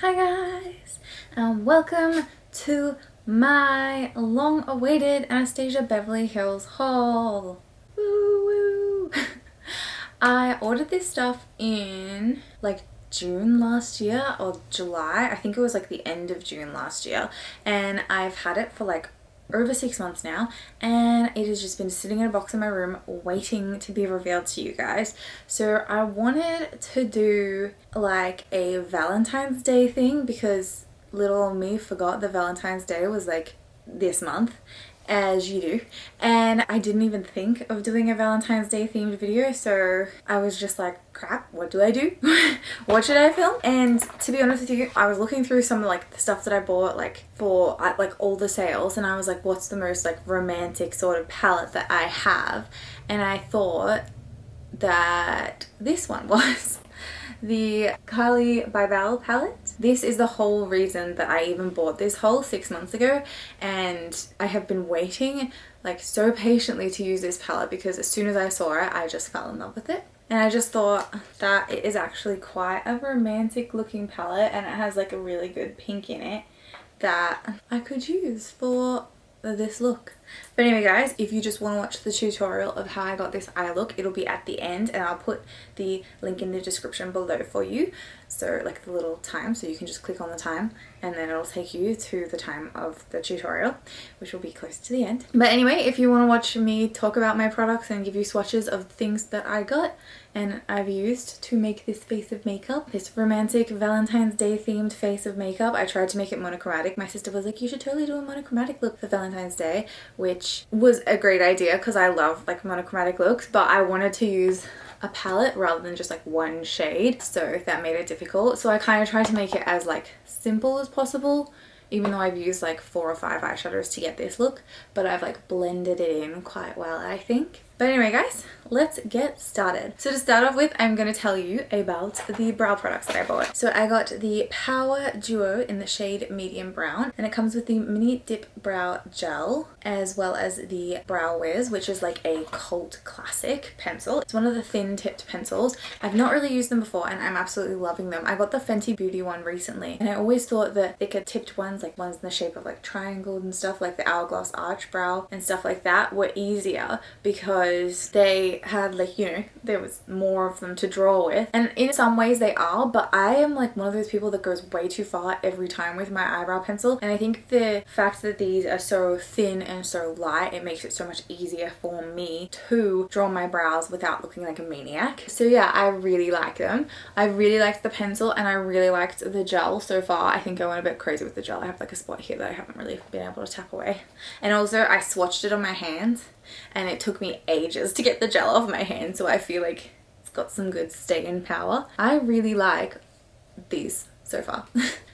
Hi guys, and welcome to my long-awaited Anastasia Beverly Hills haul. Woo woo! I ordered this stuff in like June last year or July. I think it was like the end of June last year, and I've had it for like over 6 months now, and it has just been sitting in a box in my room waiting to be revealed to you guys. So I wanted to do like a Valentine's Day thing because little old me forgot that Valentine's Day was like this month, as you do, and I didn't even think of doing a Valentine's Day themed video, so I was just like, crap, what do I do? What should I film? And to be honest with you, I was looking through some of like the stuff that I bought like for like all the sales, and I was like, what's the most like romantic sort of palette that I have? And I thought that this one was the Carli Bybel palette. This is the whole reason that I even bought this haul 6 months ago, and I have been waiting like so patiently to use this palette because as soon as I saw it, I just fell in love with it. And I just thought that it is actually quite a romantic looking palette, and it has like a really good pink in it that I could use for this look. But anyway guys, if you just want to watch the tutorial of how I got this eye look, it'll be at the end, and I'll put the link in the description below for you, so like the little time, so you can just click on the time and then it'll take you to the time of the tutorial, which will be close to the end. But anyway, if you want to watch me talk about my products and give you swatches of things that I got and I've used to make this face of makeup, this romantic Valentine's Day themed face of makeup, I tried to make it monochromatic. My sister was like, you should totally do a monochromatic look for Valentine's Day, which was a great idea because I love like monochromatic looks, but I wanted to use a palette rather than just like one shade, so that made it difficult. So I kind of tried to make it as like simple as possible, even though I've used like 4 or 5 eyeshadows to get this look, but I've like blended it in quite well, I think. But anyway guys, let's get started. So to start off with, I'm going to tell you about the brow products that I bought. So I got the Power Duo in the shade medium brown, and it comes with the mini Dipbrow gel as well as the Brow Wiz, which is like a cult classic pencil. It's one of the thin tipped pencils. I've not really used them before and I'm absolutely loving them. I got the Fenty Beauty one recently, and I always thought that thicker tipped ones, like ones in the shape of like triangles and stuff, like the Hourglass Arch Brow and stuff like that, were easier because they had like, you know, there was more of them to draw with, and in some ways they are, but I am like one of those people that goes way too far every time with my eyebrow pencil, and I think the fact that these are so thin and so light, it makes it so much easier for me to draw my brows without looking like a maniac. So yeah, I really like them. I really liked the pencil and I really liked the gel so far. I think I went a bit crazy with the gel. I have like a spot here that I haven't really been able to tap away, and also I swatched it on my hands and it took me ages to get the gel off my hand, so I feel like it's got some good stay-in power. I really like these so far.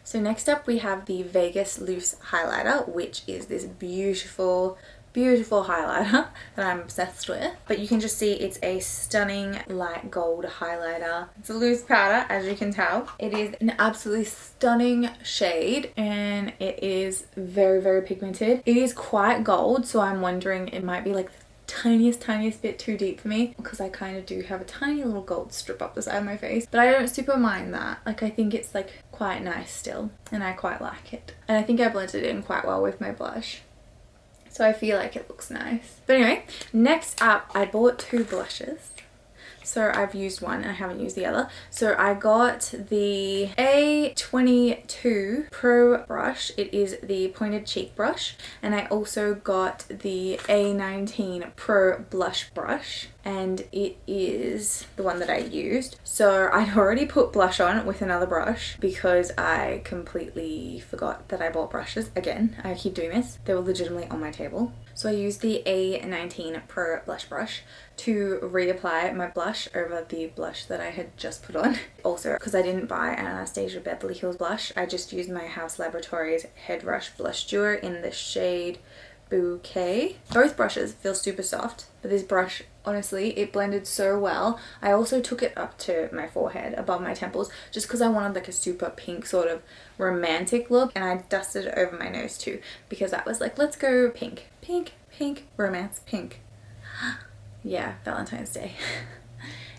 So next up we have the Vegas Loose Highlighter, which is this beautiful highlighter that I'm obsessed with. But you can just see it's a stunning light gold highlighter. It's a loose powder, as you can tell. It is an absolutely stunning shade and it is very pigmented. It is quite gold, so I'm wondering it might be like the tiniest bit too deep for me, because I kind of do have a tiny little gold strip up the side of my face, but I don't super mind that. Like, I think it's like quite nice still and I quite like it, and I think I blended it in quite well with my blush, so I feel like it looks nice. But anyway, next up I bought 2 blushes. So I've used one and I haven't used the other. So I got the A62 Pro brush. It is the pointed cheek brush. And I also got the A19 Pro blush brush, and it is the one that I used. So I'd already put blush on with another brush because I completely forgot that I bought brushes. Again, I keep doing this. They were legitimately on my table. So I used the A19 Pro blush brush to reapply my blush over the blush that I had just put on. Also, because I didn't buy an Anastasia Beverly Hills blush, I just used my Haus Laboratories Head Rush Blush Duo in the shade Bouquet. Both brushes feel super soft, but this brush, honestly, it blended so well. I also took it up to my forehead, above my temples, just because I wanted like a super pink sort of romantic look, and I dusted it over my nose too, because I was like, let's go pink, romance, pink. Yeah, Valentine's Day.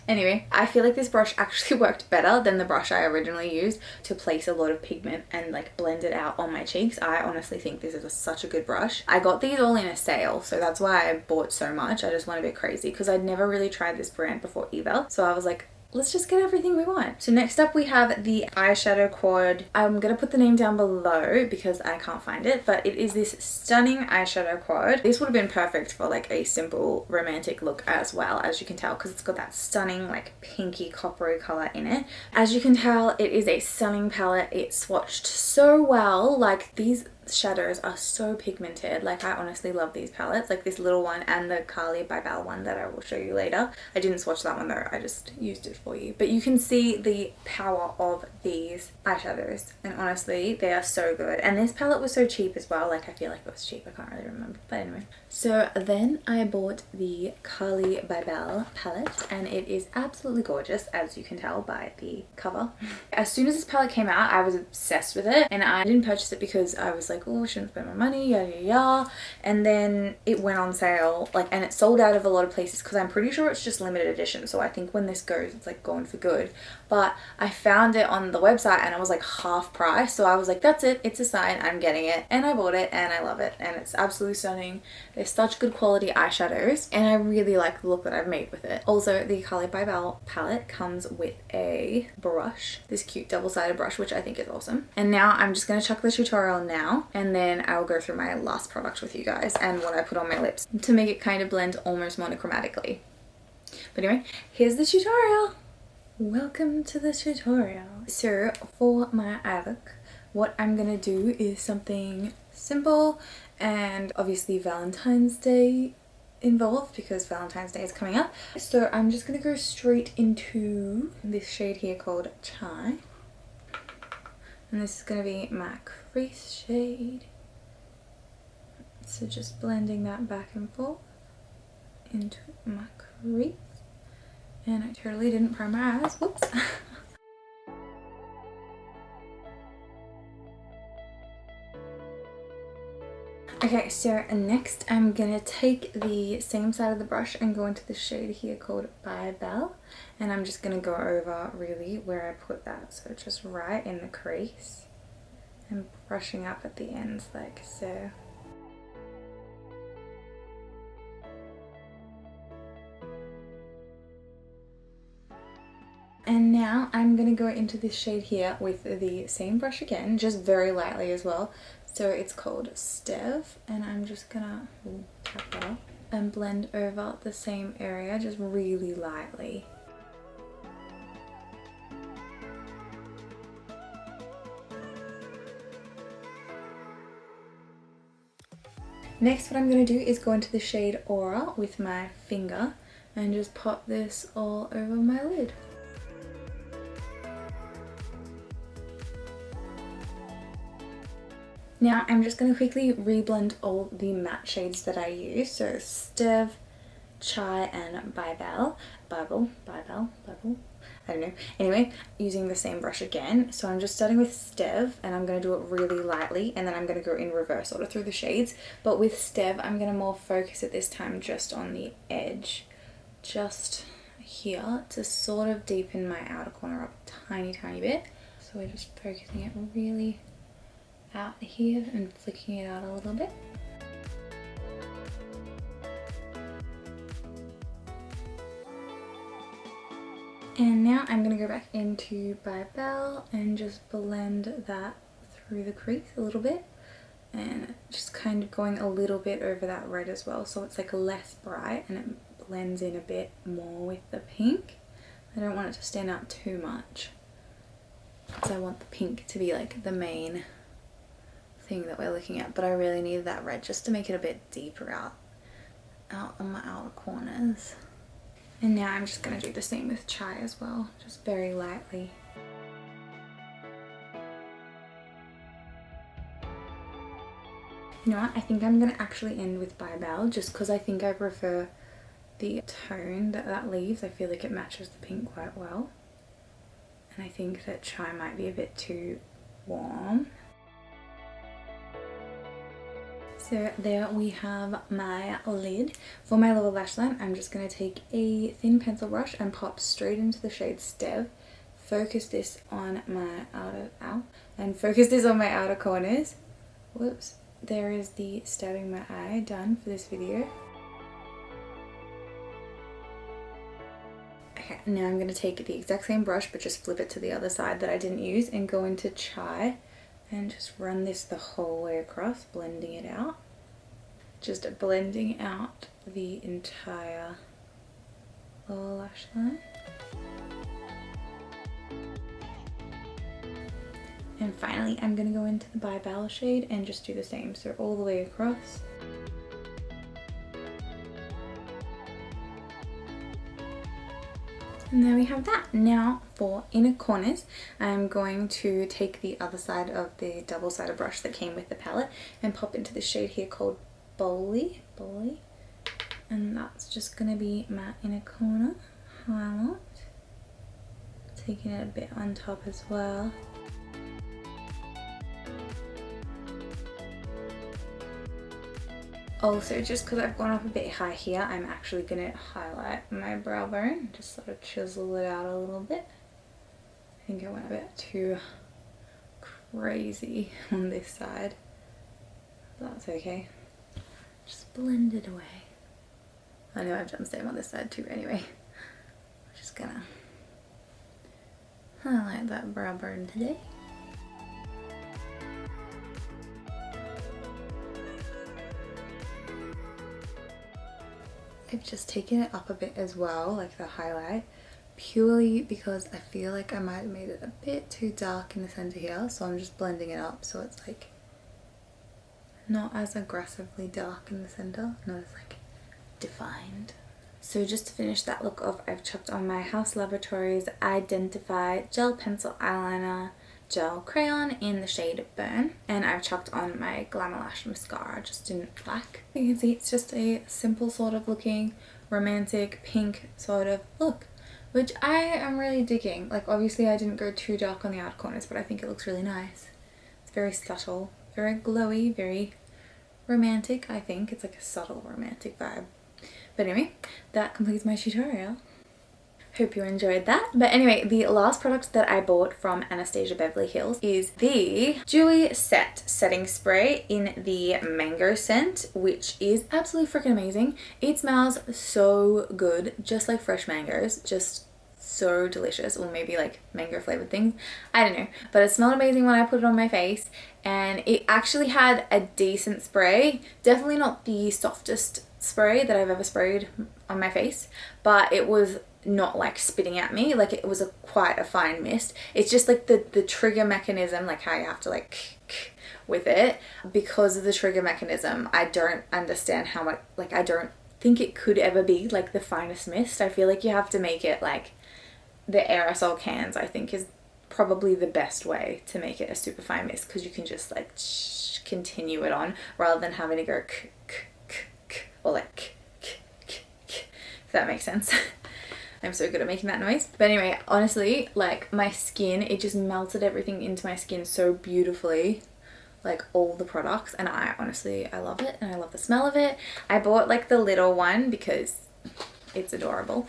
Anyway, I feel like this brush actually worked better than the brush I originally used to place a lot of pigment and like blend it out on my cheeks. I honestly think this is such a good brush. I got these all in a sale, so that's why I bought so much. I just went a bit crazy because I'd never really tried this brand before either. So I was like, let's just get everything we want. So next up we have the eyeshadow quad. I'm gonna put the name down below because I can't find it, but it is this stunning eyeshadow quad. This would have been perfect for like a simple romantic look as well, as you can tell, because it's got that stunning like pinky coppery color in it. As you can tell, it is a stunning palette. It swatched so well. Like, these shadows are so pigmented. Like, I honestly love these palettes, like this little one and the Carli Bybel one that I will show you later. I didn't swatch that one though, I just used it for you. But you can see the power of these eyeshadows, and honestly they are so good. And this palette was so cheap as well. Like, I feel like it was cheap, I can't really remember, but anyway. So then I bought the Carli Bybel palette, and it is absolutely gorgeous, as you can tell by the cover. As soon as this palette came out, I was obsessed with it, and I didn't purchase it because I was like, oh, I shouldn't spend my money, yada yada yada. And then it went on sale, like, and it sold out of a lot of places because I'm pretty sure it's just limited edition. So I think when this goes, it's like gone for good. But I found it on the website and it was like half price, so I was like, that's it, it's a sign, I'm getting it. And I bought it and I love it, and it's absolutely stunning. They're such good quality eyeshadows, and I really like the look that I've made with it. Also, the Carli Bybel palette comes with a brush, this cute double-sided brush, which I think is awesome. And now I'm just going to chuck the tutorial now, and then I'll go through my last product with you guys and what I put on my lips to make it kind of blend almost monochromatically. But anyway, here's the tutorial. Welcome to the tutorial. So for my eye look, what I'm gonna do is something simple, and obviously Valentine's Day involved because Valentine's Day is coming up. So I'm just gonna go straight into this shade here called Chai, and this is gonna be my crease shade. So just blending that back and forth into my crease. And I totally didn't prime my eyes, whoops. Okay, so next I'm gonna take the same side of the brush and go into the shade here called Bybel, and I'm just gonna go over really where I put that, so just right in the crease and brushing up at the ends like so. And now I'm going to go into this shade here with the same brush again, just very lightly as well. So it's called Stev, and I'm just going to tap that up and blend over the same area just really lightly. Next, what I'm going to do is go into the shade Aura with my finger and just pop this all over my lid. Now I'm just going to quickly reblend all the matte shades that I use. So Stev, Chai and Bybel. I don't know. Anyway, using the same brush again. So I'm just starting with Stev, and I'm going to do it really lightly, and then I'm going to go in reverse order through the shades. But with Stev, I'm going to more focus it this time just on the edge. Just here to sort of deepen my outer corner up a tiny bit. So we're just focusing it really out here and flicking it out a little bit. And now I'm going to go back into Bybel and just blend that through the crease a little bit, and just kind of going a little bit over that red as well, so it's like less bright and it blends in a bit more with the pink. I don't want it to stand out too much because I want the pink to be like the main thing that we're looking at, but I really need that red just to make it a bit deeper out on my outer corners. And now I'm just going to do the same with Chai as well, just very lightly. You know what, I think I'm going to actually end with Bybel just because I think I prefer the tone that that leaves. I feel like it matches the pink quite well, and I think that Chai might be a bit too warm. So there we have my lid. For my lower lash line, I'm just going to take a thin pencil brush and pop straight into the shade Stev. Focus this on my outer corners. Whoops. There is the stabbing my eye done for this video. Okay, now I'm going to take the exact same brush but just flip it to the other side that I didn't use and go into Chai and just run this the whole way across, blending it out. Just blending out the entire lower lash line. And finally, I'm going to go into the Bybel shade and just do the same, so all the way across. And there we have that. Now for inner corners, I'm going to take the other side of the double-sided brush that came with the palette and pop into the shade here called Bowley. And that's just going to be my inner corner highlight. Taking it a bit on top as well. Also, just because I've gone up a bit high here, I'm actually going to highlight my brow bone. Just sort of chisel it out a little bit. I think I went a bit too crazy on this side. That's okay. Just blend it away. I know I've done the same on this side too anyway. I'm just going to highlight that brow bone today. I've just taken it up a bit as well, like the highlight, purely because I feel like I might have made it a bit too dark in the center here, so I'm just blending it up so it's like not as aggressively dark in the center, not as like defined. So just to finish that look off, I've chucked on my Haus Laboratories Eye-Dentify Gel Pencil Eyeliner Gel Crayon in the shade Burn, and I've chucked on my Glamalash mascara just in black. You can see it's just a simple sort of looking romantic pink sort of look, which I am really digging. Like obviously I didn't go too dark on the outer corners, but I think it looks really nice. It's very subtle, very glowy, very romantic. I think it's like a subtle romantic vibe. But anyway, that completes my tutorial. Hope you enjoyed that. But anyway, the last product that I bought from Anastasia Beverly Hills is the Dewy setting spray in the mango scent, which is absolutely freaking amazing. It smells so good, just like fresh mangoes, just so delicious. Or maybe like mango flavored things, I don't know, but it smelled amazing when I put it on my face, and it actually had a decent spray. Definitely not the softest spray that I've ever sprayed on my face, but it was not like spitting at me, like it was quite a fine mist. It's just like the trigger mechanism, like how you have to like with it, because of the trigger mechanism, I don't understand how much, like I don't think it could ever be like the finest mist. I feel like you have to make it like the aerosol cans, I think is probably the best way to make it a super fine mist, because you can just like continue it on rather than having to go or like if that makes sense. I'm so good at making that noise. But anyway, honestly, like my skin, it just melted everything into my skin so beautifully, like all the products, and I love it, and I love the smell of it. I bought like the little one because it's adorable.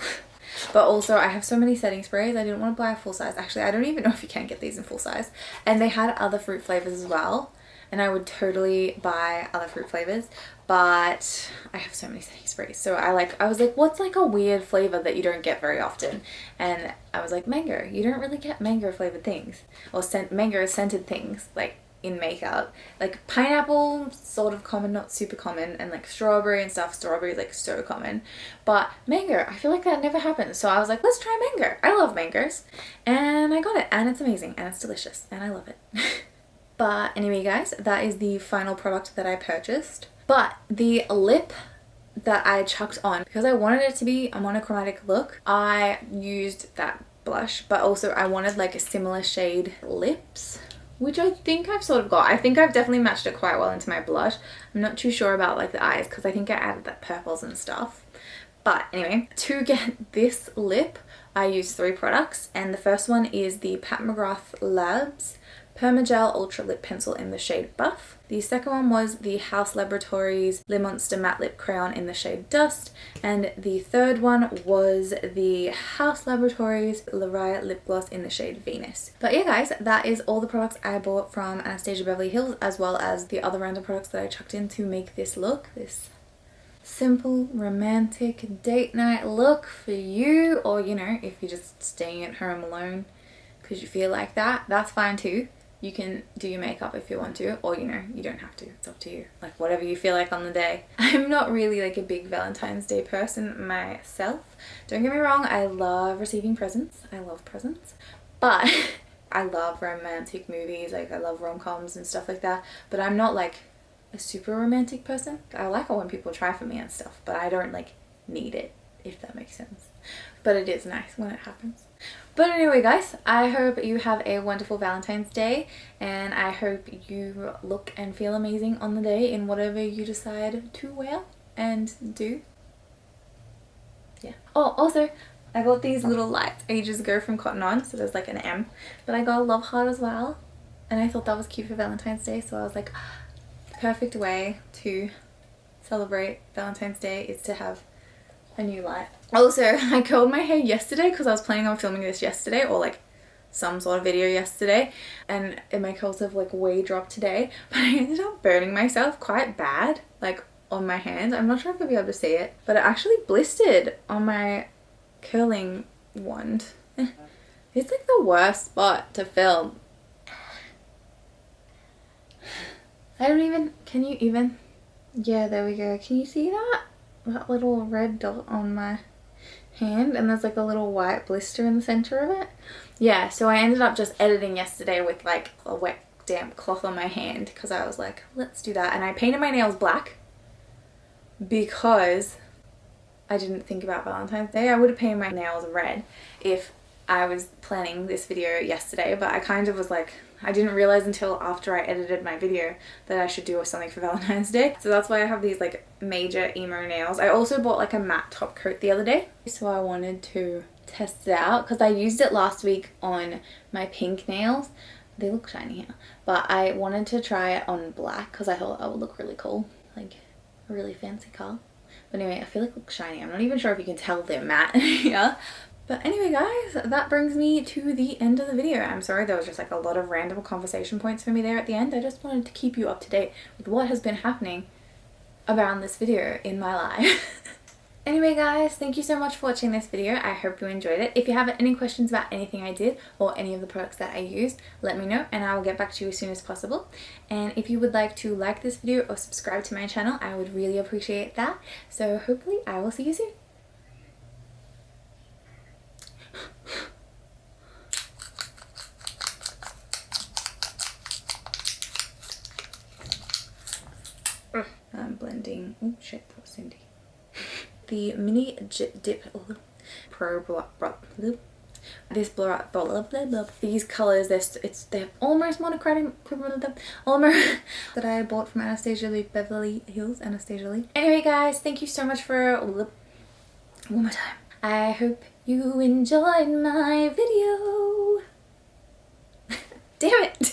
But also I have so many setting sprays, I didn't want to buy a full size. Actually, I don't even know if you can get these in full size. And they had other fruit flavors as well, and I would totally buy other fruit flavors, but I have so many setting sprays. So I was like, what's like a weird flavor that you don't get very often? And I was like, mango. You don't really get mango flavored things, or mango scented things like in makeup. Like pineapple, sort of common, not super common, and like strawberry and stuff. Strawberry is like so common, but mango, I feel like that never happens. So I was like, let's try mango. I love mangoes, and I got it, and it's amazing, and it's delicious, and I love it. But anyway guys, that is the final product that I purchased. But the lip that I chucked on, because I wanted it to be a monochromatic look, I used that blush, but also I wanted like a similar shade lips, which I think I've sort of got. I think I've definitely matched it quite well into my blush. I'm not too sure about like the eyes, because I think I added that purples and stuff. But anyway, to get this lip, I used 3 products, and the first one is the Pat McGrath Labs PermaGel Ultra Lip Pencil in the shade Buff. The second one was the Haus Laboratories Le Monster Matte Lip Crayon in the shade Dust. And the third one was the Haus Laboratories Le Riot Lip Gloss in the shade Venus. But yeah guys, that is all the products I bought from Anastasia Beverly Hills, as well as the other random products that I chucked in to make this look. This simple romantic date night look for you, or you know, if you're just staying at home alone because you feel like that, that's fine too. You can do your makeup if you want to, or you know, you don't have to. It's up to you. Like whatever you feel like on the day. I'm not really like a big Valentine's Day person myself. Don't get me wrong, I love receiving presents. I love presents. But I love romantic movies. Like I love rom-coms and stuff like that. But I'm not like a super romantic person. I like it when people try for me and stuff, but I don't like need it, if that makes sense. But it is nice when it happens. But anyway guys, I hope you have a wonderful Valentine's Day, and I hope you look and feel amazing on the day in whatever you decide to wear and do. Yeah. Oh, also, I got these little lights ages ago from Cotton On, so there's like an M, but I got a love heart as well, and I thought that was cute for Valentine's Day, so I was like, the perfect way to celebrate Valentine's Day is to have a new light. Also, I curled my hair yesterday because I was planning on filming this yesterday, or like some sort of video yesterday, and my curls have like way dropped today, but I ended up burning myself quite bad, like on my hand. I'm not sure if you'll be able to see it, but it actually blistered on my curling wand. It's like the worst spot to film. I don't even, can you even? Yeah, there we go. Can you see that? That little red dot on my hand, and there's like a little white blister in the center of it. Yeah, so I ended up just editing yesterday with like a wet damp cloth on my hand because I was like, let's do that. And I painted my nails black because I didn't think about Valentine's Day. I would have painted my nails red if I was planning this video yesterday, but I kind of was like, I didn't realize until after I edited my video that I should do something for Valentine's Day. So that's why I have these like major emo nails. I also bought like a matte top coat the other day, so I wanted to test it out because I used it last week on my pink nails. They look shiny here, but I wanted to try it on black because I thought that would look really cool, like a really fancy color. But anyway, I feel like it looks shiny. I'm not even sure if you can tell they're matte here. But anyway guys, that brings me to the end of the video. I'm sorry there was just like a lot of random conversation points for me there at the end. I just wanted to keep you up to date with what has been happening around this video in my life. Anyway guys, thank you so much for watching this video. I hope you enjoyed it. If you have any questions about anything I did or any of the products that I used, let me know and I will get back to you as soon as possible. And if you would like to like this video or subscribe to my channel, I would really appreciate that. So hopefully I will see you soon. I'm blending, oh shit, that was Cindy. The mini Dipbrow this blur, these colors, they're almost monochromatic, almost that I bought from Anastasia Beverly Hills, Anastasia Lee. Anyway guys, thank you so much for, one more time. I hope you enjoyed my video. Damn it.